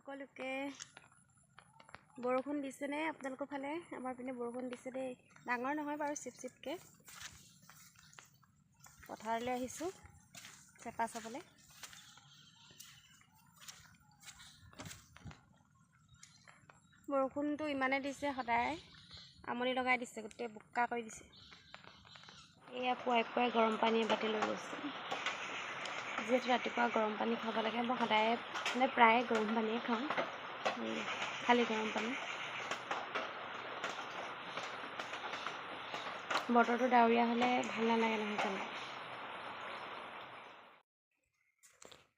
সকলোকে বৰষুণ দিছেনে আপোনালোকৰ ফালে? আমাৰ পিনে বৰষুণ দিছে দেই। ডাঙৰ নহয় বাৰু, চিপচিপকৈ। পথাৰলৈ আহিছোঁ চেপা চাবলৈ। বৰষুণটো ইমানে দিছে, সদায় আমনি লগাই দিছে, গোটেই বোকা কৰি দিছে। এয়া পুৱাই পুৱাই গৰম পানী এবাতি লৈ গৈছোঁ। যিহেতু ৰাতিপুৱা গৰম পানী খাব লাগে, মই সদায় মানে প্ৰায়ে গৰম পানীয়ে খাওঁ, খালি গৰম পানী। বতৰটো ডাৱৰীয়া হ'লে ভাল নালাগে নহয় জানো।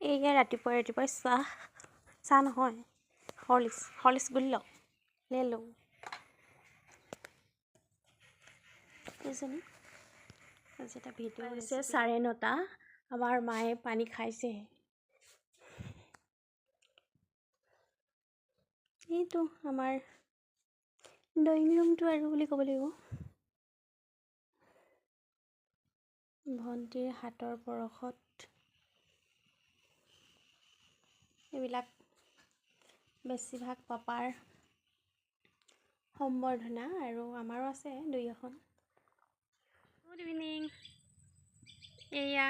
এইয়া ৰাতিপুৱাই চাহ নহয়, হৰলিক্স গুলি লওঁ, লওঁ এইজনী। আজি এটা ভিডিঅ' হৈছে 9:30। আমাৰ মায়ে পানী খাইছেহে। এইটো আমাৰ ড্ৰয়িং ৰুমটো আৰু বুলি ক'ব লাগিব। ভণ্টিৰ হাতৰ পৰশত এইবিলাক বেছিভাগ পাপাৰ সম্বৰ্ধনা, আৰু আমাৰো আছে 2-এখন। Good evening. এয়া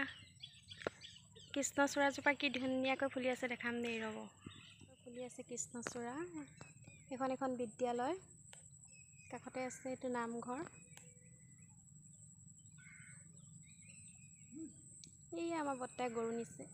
কৃষ্ণচূড়াজোপা কি ধুনীয়াকৈ ফুলি আছে, দেখাম দেই ৰ'ব। ফুলি আছে কৃষ্ণচূড়া। এখন বিদ্যালয়, কাষতে আছে এইটো নামঘৰ। এয়া আমাৰ বৰ্তাই গৰু নিছে।